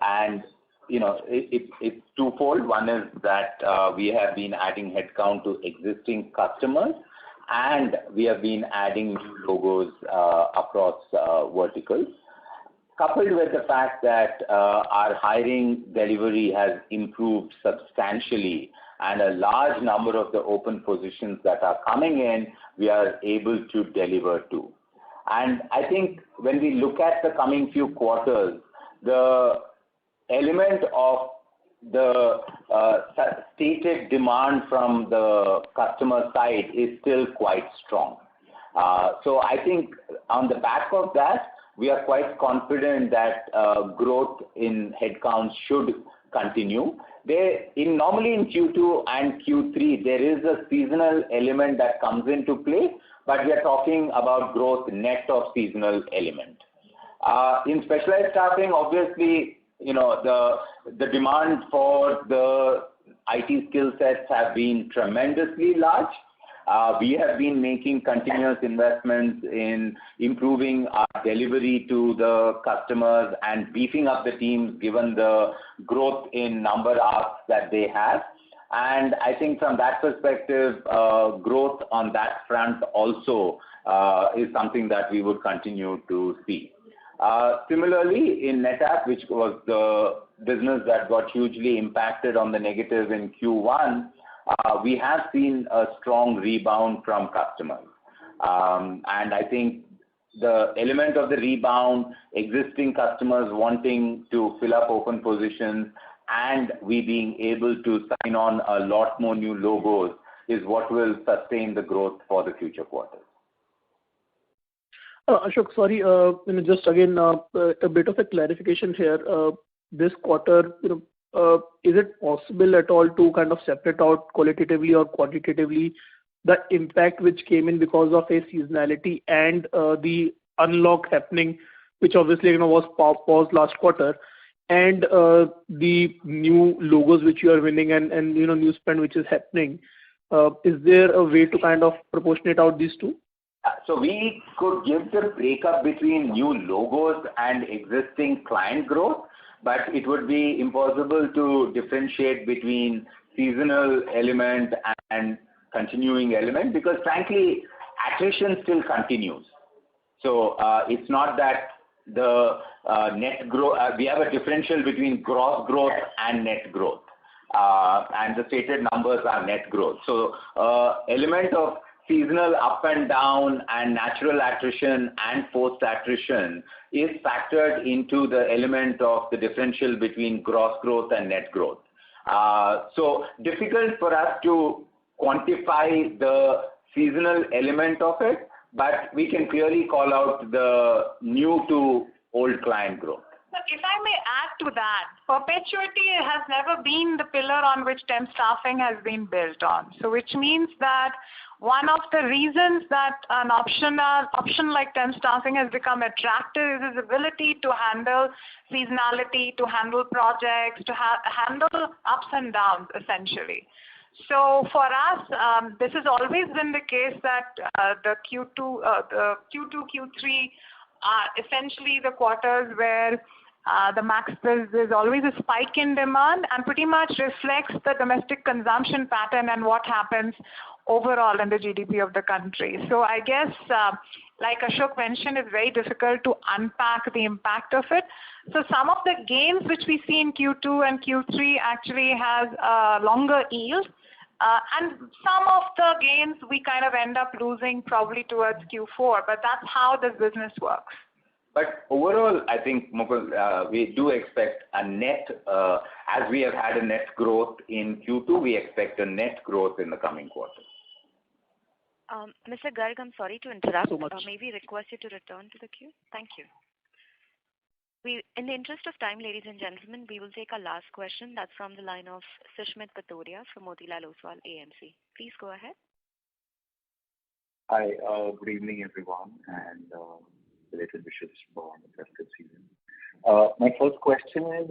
And it's twofold. One is that we have been adding headcount to existing customers, and we have been adding new logos across verticals, coupled with the fact that our hiring delivery has improved substantially, and a large number of the open positions that are coming in, we are able to deliver to. And I think when we look at the coming few quarters, the element of the stated demand from the customer side is still quite strong. So I think on the back of that, we are quite confident that growth in headcount should continue. Normally in Q2 and Q3, there is a seasonal element that comes into play, but we are talking about growth net of seasonal element. In specialized staffing, obviously, the demand for the IT skill sets have been tremendously large. We have been making continuous investments in improving our delivery to the customers and beefing up the teams given the growth in number asks that they have. And I think from that perspective, growth on that front also is something that we would continue to see. Similarly, in NetApp, which was the business that got hugely impacted on the negative in Q1, we have seen a strong rebound from customers. And I think the element of the rebound, existing customers wanting to fill up open positions, and we being able to sign on a lot more new logos is what will sustain the growth for the future quarters. Ashok, sorry, just again a bit of a clarification here. This quarter, is it possible at all to kind of separate out qualitatively or quantitatively the impact which came in because of a seasonality and the unlock happening, which obviously was paused last quarter, and the new logos which you are winning and new spend which is happening? Is there a way to kind of proportionate out these two? So we could give the breakup between new logos and existing client growth, but it would be impossible to differentiate between seasonal element and continuing element, because frankly, attrition still continues. So it's not that the net growth, we have a differential between gross growth and net growth, and the stated numbers are net growth. So element of seasonal up and down and natural attrition and post attrition is factored into the element of the differential between gross growth and net growth. So difficult for us to quantify the seasonal element of it, but we can clearly call out the new to old client growth. If I may add to that, perpetuity has never been the pillar on which temp staffing has been built on. So which means that one of the reasons that an option like temp staffing has become attractive is its ability to handle seasonality, to handle projects, to handle ups and downs, essentially. So for us, this has always been the case that the Q2, Q3 are essentially the quarters where there's always a spike in demand and pretty much reflects the domestic consumption pattern and what happens overall in the GDP of the country. So I guess, like Ashok mentioned, it's very difficult to unpack the impact of it. So some of the gains which we see in Q2 and Q3 actually has a longer yield. And some of the gains we kind of end up losing probably towards Q4, but that's how this business works. But overall, I think, Mukul, we do expect a net, as we have had a net growth in Q2, we expect a net growth in the coming quarters. Mr. Garg, I'm sorry to interrupt. So much. May we request you to return to the queue? Thank you. In the interest of time, ladies and gentlemen, we will take our last question. That's from the line of Sushmit Patodia from Motilal Oswal AMC. Please go ahead. Hi, good evening, everyone, and related wishes for the festive season. My first question is,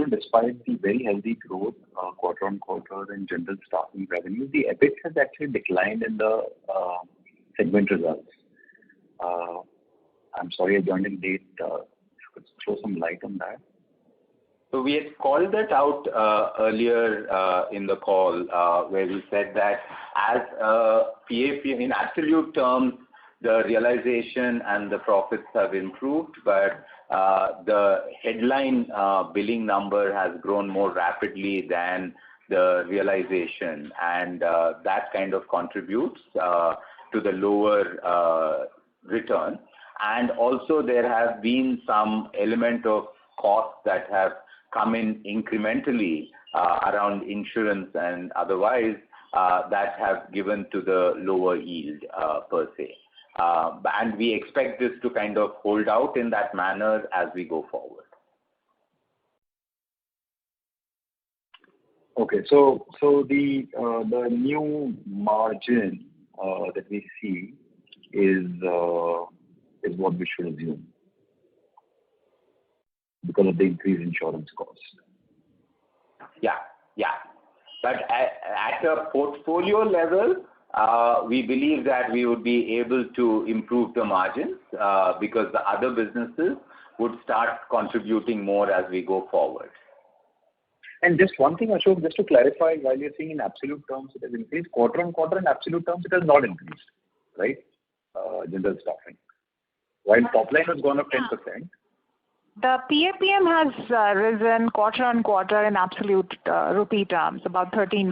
despite the very healthy growth quarter-on-quarter in general staffing revenue, the EBIT has actually declined in the segment results. I'm sorry I joined in late. If you could throw some light on that. So we had called that out earlier in the call where we said that as PAPM in absolute terms, the realization and the profits have improved, but the headline billing number has grown more rapidly than the realization, and that kind of contributes to the lower return. And also there have been some element of costs that have come in incrementally around insurance and otherwise that have given to the lower yield per se. And we expect this to kind of hold out in that manner as we go forward. Okay, so the new margin that we see is what we should assume because of the increased insurance cost. Yeah. But at a portfolio level, we believe that we would be able to improve the margins because the other businesses would start contributing more as we go forward. And just one thing, Ashok, just to clarify, while you're saying in absolute terms it has increased, quarter-on-quarter in absolute terms it has not increased, right? General staffing. While top line has gone up 10%. The PAPM has risen quarter-on-quarter in absolute rupee terms, about $13.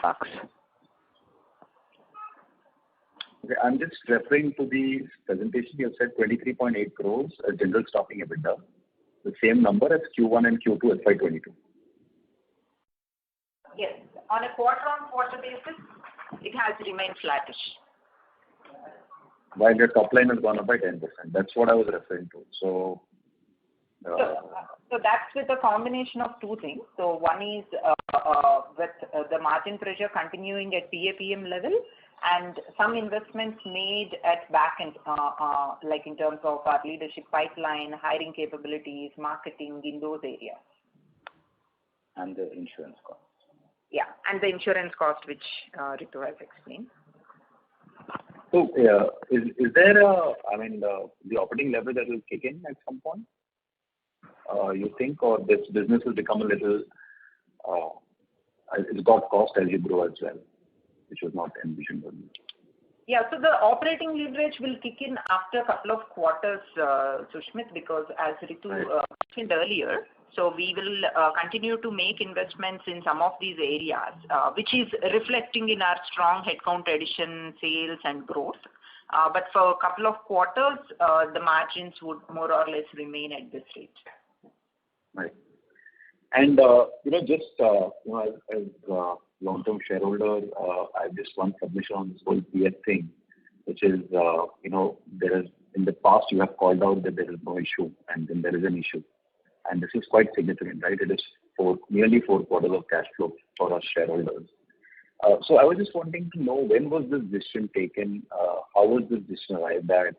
Okay, I'm just referring to the presentation. You have said 23.8 crores general staffing EBITDA, the same number as Q1 and Q2 FY22. Yes, on a quarter-on-quarter basis, it has remained flattish. While your top line has gone up by 10%. That's what I was referring to. So that's with a combination of two things. So one is with the margin pressure continuing at PAPM level and some investments made at back end, like in terms of our leadership pipeline, hiring capabilities, marketing in those areas. And the insurance cost. Yeah, and the insurance cost which Ritu has explained. So is there the operating leverage that will kick in at some point? You think, or this business will become a little, it's got cost as you grow as well, which was not envisioned earlier. Yeah, so the operating leverage will kick in after a couple of quarters, Sushmit, because as Ritu mentioned earlier, so we will continue to make investments in some of these areas, which is reflecting in our strong headcount addition, sales and growth. But for a couple of quarters, the margins would more or less remain at this rate. Right. And, as long-term shareholder, I have just one submission on this whole PF thing, which is, there is, in the past you have called out that there is no issue and then there is an issue. And this is quite significant, right? It is nearly 4 quarters of cash flow for our shareholders. So I was just wanting to know, when was this decision taken? How was this decision arrived at?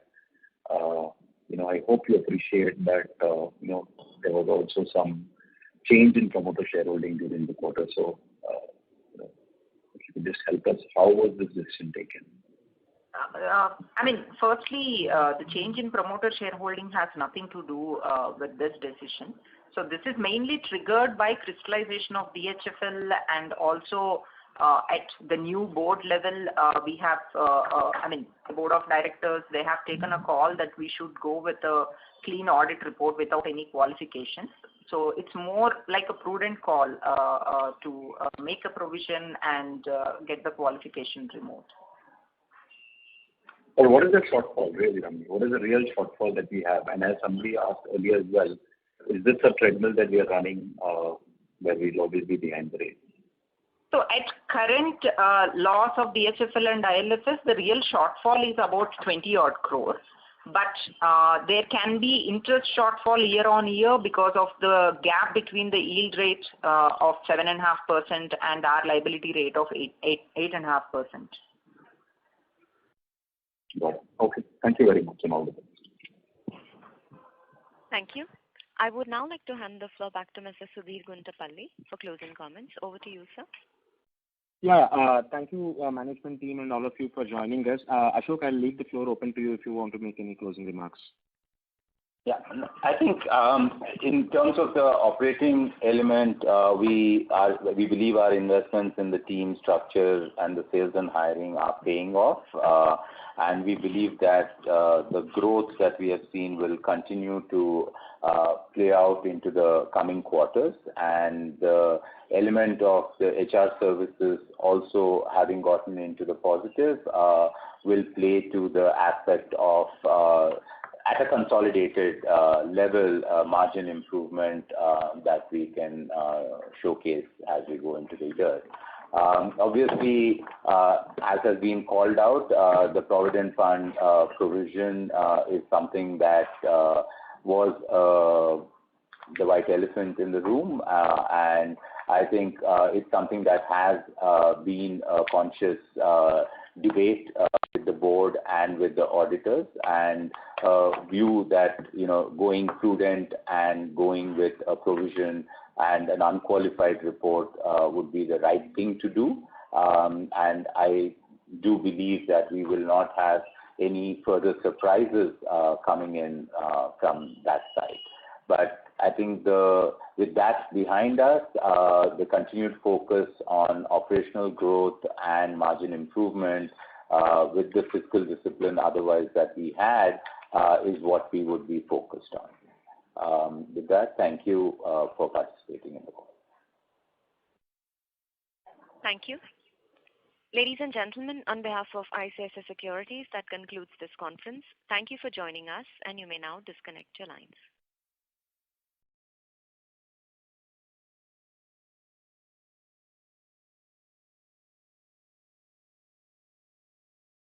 I hope you appreciate that, there was also some change in promoter shareholding during the quarter. So, if you could just help us, how was this decision taken? Firstly, the change in promoter shareholding has nothing to do with this decision. So this is mainly triggered by crystallization of DHFL and also at the new board level, we have, the board of directors, they have taken a call that we should go with a clean audit report without any qualifications. So it's more like a prudent call to make a provision and get the qualification removed. Or what is the shortfall really, Ramani? What is the real shortfall that we have? And as somebody asked earlier as well, is this a treadmill that we are running where we'll always be behind the race? So at current loss of DHFL and ILFS, the real shortfall is about 20 odd crores. But there can be interest shortfall year on year because of the gap between the yield rate of 7.5% and our liability rate of 8.5%. Got it. Okay. Thank you very much and all the best. Thank you. I would now like to hand the floor back to Mr. Sudhir Guntapalli for closing comments. Over to you, sir. Yeah, thank you, management team and all of you for joining us. Ashok, I'll leave the floor open to you if you want to make any closing remarks. Yeah. I think in terms of the operating element, we believe our investments in the team structure and the sales and hiring are paying off. And we believe that the growth that we have seen will continue to play out into the coming quarters. And the element of the HR services also having gotten into the positive will play to the aspect of at a consolidated level, margin improvement that we can showcase as we go into the year. Obviously, as has been called out, the Provident Fund provision is something that was the white elephant in the room, and I think it's something that has been a conscious debate with the board and with the auditors, and view that going prudent and going with a provision and an unqualified report would be the right thing to do. And I do believe that we will not have any further surprises coming in from that side. But I think with that behind us, the continued focus on operational growth and margin improvement with the fiscal discipline otherwise that we had is what we would be focused on. With that, thank you for participating in the call. Thank you. Ladies and gentlemen, on behalf of ICICI Securities, that concludes this conference. Thank you for joining us, and you may now disconnect your lines.